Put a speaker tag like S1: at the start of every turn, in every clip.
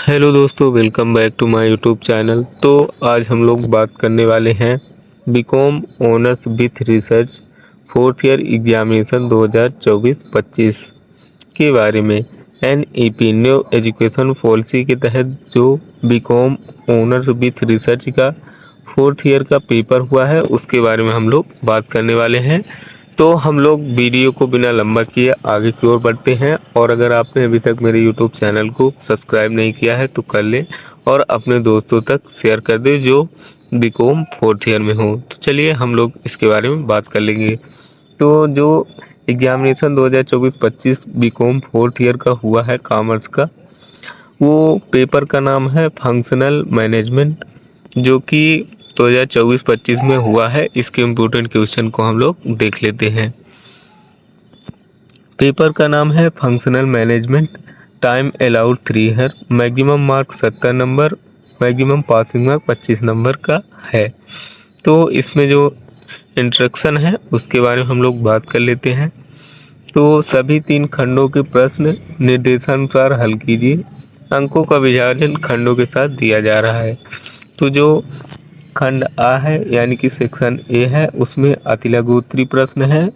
S1: Hello दोस्तों, welcome back to my YouTube channel. तो आज हम लोग बात करने वाले हैं BCom honours with research fourth year examination 2024-25 के बारे में। एनईपी न्यू एजुकेशन पॉलिसी के तहत जो बीकॉम ऑनर्स विथ रिसर्च का फोर्थ ईयर का पेपर हुआ है उसके बारे में हम लोग बात करने वाले हैं। तो हम लोग वीडियो को बिना लंबा किए आगे की ओर बढ़ते हैं, और अगर आपने अभी तक मेरे यूट्यूब चैनल को सब्सक्राइब नहीं किया है तो कर लें और अपने दोस्तों तक शेयर कर दें जो बीकॉम फोर्थ ईयर में हो। तो चलिए हम लोग इसके बारे में बात कर लेंगे। तो जो एग्जामिनेशन 2024-25 बीकॉम फोर्थ ईयर का हुआ है कॉमर्स का, वो पेपर का नाम है फंक्शनल मैनेजमेंट, जो कि 2024-25 में हुआ है। इसके इम्पोर्टेंट क्वेश्चन को हम लोग देख लेते हैं। पेपर का नाम है फंक्शनल मैनेजमेंट। टाइम अलाउड 3 है। Maximum mark 70 number, maximum passing mark 25 number का है। तो इसमें जो इंस्ट्रक्शन है उसके बारे में हम लोग बात कर लेते हैं। तो सभी 3 खंडों के प्रश्न निर्देशानुसार हल कीजिए। अंकों का विभाजन खंडों के साथ दिया जा रहा है। तो जो खंड आ है यानी कि सेक्शन ए है, उसमें अतिलघुत्तरी प्रश्न है,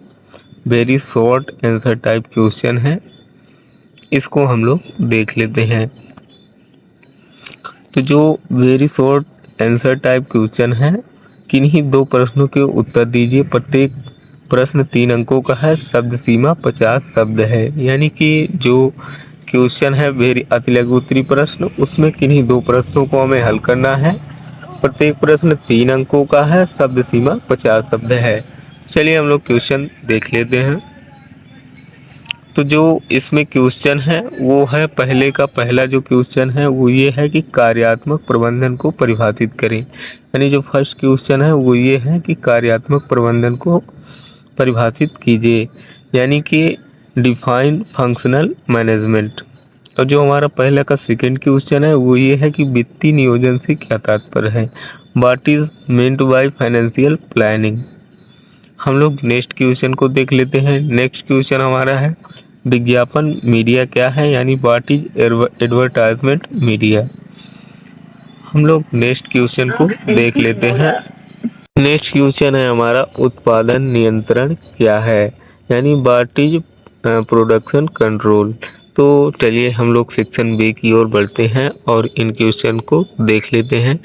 S1: very short answer type question है। इसको हम लोग देख लेते हैं। तो जो very short answer type question है, किन्हीं 2 प्रश्नों के उत्तर दीजिए। प्रत्येक प्रश्न 3 अंकों का है। शब्द सीमा 50 शब्द है। यानी कि जो क्वेश्चन है वेरी अतिलघुत्तरी प्रश्न, उसमें किन्हीं 2 प्रश्नों को हमें हल करना है। प्रत्येक प्रश्न 3 अंकों का है। शब्द सीमा 50 शब्द है। चलिए हम लोग क्वेश्चन देख लेते हैं। तो जो इसमें क्वेश्चन है वो है, पहले का पहला जो क्वेश्चन है वो ये है कि कार्यात्मक प्रबंधन को परिभाषित करें। यानी जो फर्स्ट क्वेश्चन है वो ये है कि कार्यात्मक प्रबंधन को परिभाषित कीजिए, यानी कि डिफाइन फंक्शनल मैनेजमेंट। और जो हमारा पहला का सेकंड क्वेश्चन है वो ये है कि वित्तीय नियोजन से क्या तात्पर्य है। What is meant by financial planning. हम लोग नेक्स्ट क्वेश्चन को देख लेते हैं। नेक्स्ट क्वेश्चन हमारा है विज्ञापन मीडिया क्या है, यानी व्हाट इज एडवर्टाइजमेंट मीडिया। हम लोग नेक्स्ट क्वेश्चन को देख लेते हैं। नेक्स्ट क्वेश्चन है हमारा उत्पादन नियंत्रण क्या है, यानी व्हाट इज प्रोडक्शन कंट्रोल। तो चलिए हम लोग सेक्शन बी की ओर बढ़ते हैं और इन क्वेश्चन को देख लेते हैं।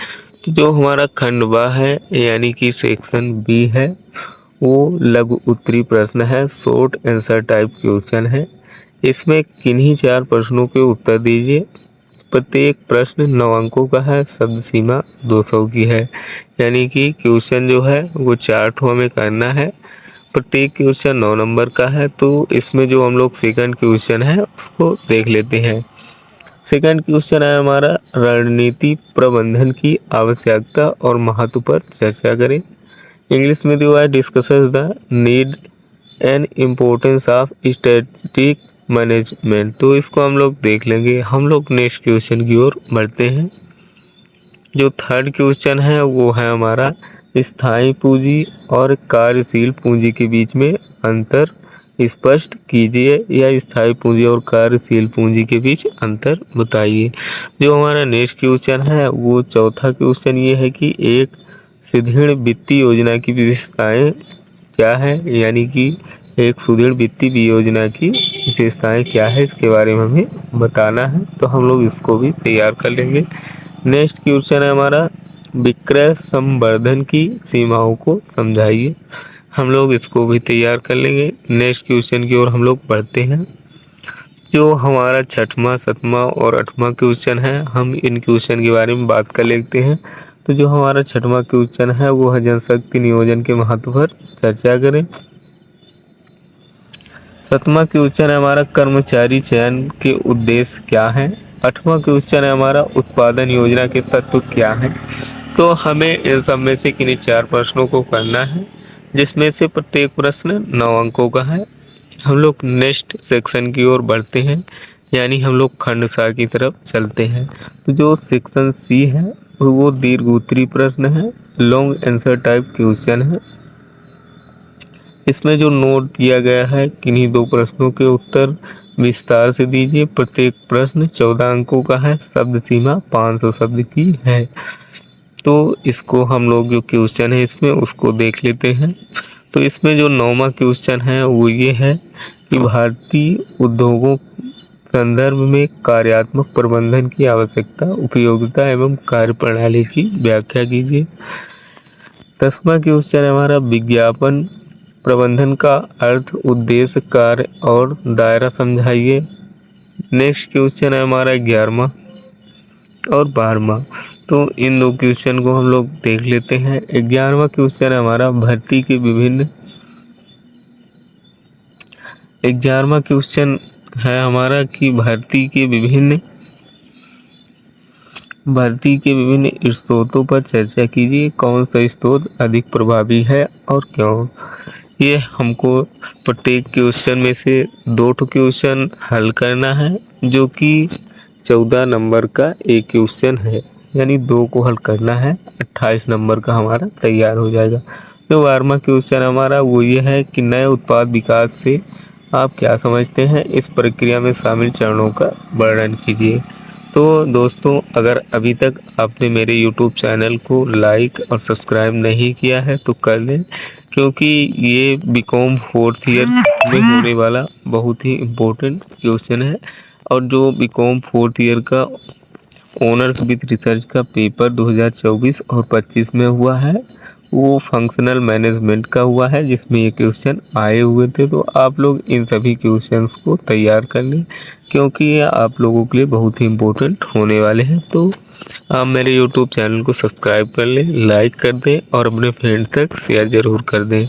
S1: तो जो हमारा खंड बा है यानी कि सेक्शन बी है, वो लघु उत्तरी प्रश्न है, शॉर्ट आंसर टाइप क्वेश्चन है। इसमें किन्हीं 4 प्रश्नों के उत्तर दीजिए। प्रत्येक प्रश्न 9 अंकों का है। शब्द सीमा 200 की है। यानी कि क्वेश्चन जो है वो 4 ठो हमें करना है। प्रत्येक क्वेश्चन 9 नंबर का है। तो इसमें जो हम लोग सेकंड क्वेश्चन है उसको देख लेते हैं। सेकंड क्वेश्चन है हमारा रणनीति प्रबंधन की आवश्यकता और महत्व पर चर्चा करें। इंग्लिश में दिया है discusses the need and importance of strategic management. तो इसको हम लोग देख लेंगे। हम लोग नेक्स्ट क्वेश्चन की ओर बढ़ते हैं। जो थर्ड क्वेश्चन है वो है हमारा स्थायी पूंजी और कार्यशील पूंजी के बीच में अंतर स्पष्ट कीजिए, या स्थायी पूंजी और कार्यशील पूंजी के बीच अंतर बताइए। जो हमारा नेक्स्ट क्वेश्चन है वो चौथा क्वेश्चन ये है कि एक सुदृढ़ वित्तीय योजना की विशेषताएं क्या है, यानी कि एक सुदृढ़ वित्तीय योजना की विशेषताएं क्या है, इसके बारे में हमें बताना है। तो हम लोग इसको भी तैयार कर लेंगे। नेक्स्ट क्वेश्चन है हमारा विक्रय संवर्धन की सीमाओं को समझाइए। हम लोग इसको भी तैयार कर लेंगे। नेक्स्ट क्वेश्चन की ओर हम लोग बढ़ते हैं। जो हमारा छठवां, सातवां और 8वां क्वेश्चन है, हम इन क्वेश्चन के बारे में बात कर लेते हैं। तो जो हमारा छठवां क्वेश्चन है वो है जनशक्ति नियोजन के महत्व पर चर्चा करें। सातवां क्वेश्चन है हमारा कर्मचारी चयन के उद्देश्य क्या है। 8वां क्वेश्चन है हमारा उत्पादन योजना के तत्व क्या है। तो हमें इन सब में से किन्हीं 4 प्रश्नों को करना है, जिसमें से प्रत्येक प्रश्न 9 अंकों का है। हम लोग नेक्स्ट सेक्शन की ओर बढ़ते हैं, यानी हम लोग खंड सा की तरफ चलते हैं। तो जो सेक्शन सी है वो दीर्घ उत्तरी प्रश्न है, लॉन्ग आंसर टाइप क्वेश्चन है। इसमें जो नोट किया गया है किन्हीं 2 प्रश्नों के उत्तर विस्तार से दीजिए। प्रत्येक प्रश्न 14 अंकों का है। शब्द सीमा 500 शब्द की है। तो इसको हम लोग जो क्वेश्चन है इसमें उसको देख लेते हैं। तो इसमें जो 9वां क्वेश्चन है वो ये है कि भारतीय उद्योगों संदर्भ में कार्यात्मक प्रबंधन की आवश्यकता, उपयोगिता एवं कार्यप्रणाली की व्याख्या कीजिए। 10वां क्वेश्चन है हमारा विज्ञापन प्रबंधन का अर्थ, उद्देश्य, कार्य और दायरा समझाइए। नेक्स्ट क्वेश्चन है हमारा 11वां और 12वां। तो इन दो क्वेश्चन को हम लोग देख लेते हैं। 11वां क्वेश्चन है हमारा भर्ती के विभिन्न 11वां क्वेश्चन है हमारा कि भर्ती के विभिन्न स्रोतों पर चर्चा कीजिए। कौन सा स्रोत अधिक प्रभावी है और क्यों। ये हमको प्रत्येक क्वेश्चन में से 2 क्वेश्चन हल करना है, जो कि 14 नंबर का एक क्वेश्चन है, यानी 2 को हल करना है। 28 नंबर का हमारा तैयार हो जाएगा। जो 12वां क्वेश्चन हमारा वो ये है कि नए उत्पाद विकास से आप क्या समझते हैं, इस प्रक्रिया में शामिल चरणों का वर्णन कीजिए। तो दोस्तों, अगर अभी तक आपने मेरे YouTube चैनल को लाइक और सब्सक्राइब नहीं किया है तो कर लें, क्योंकि ये बीकॉम 4th ईयर में होने वाला बहुत ही इम्पोर्टेंट क्वेश्चन है। और जो बीकॉम 4th ईयर का ऑनर्स विद रिसर्च का पेपर 2024 और 25 में हुआ है, वो फंक्शनल मैनेजमेंट का हुआ है, जिसमें ये क्वेश्चन आए हुए थे। तो आप लोग इन सभी क्वेश्चंस को तैयार कर लें, क्योंकि ये आप लोगों के लिए बहुत ही इम्पोर्टेंट होने वाले हैं। तो आप मेरे यूट्यूब चैनल को सब्सक्राइब कर लें, लाइक कर दें और अपने फ्रेंड तक शेयर ज़रूर कर दें।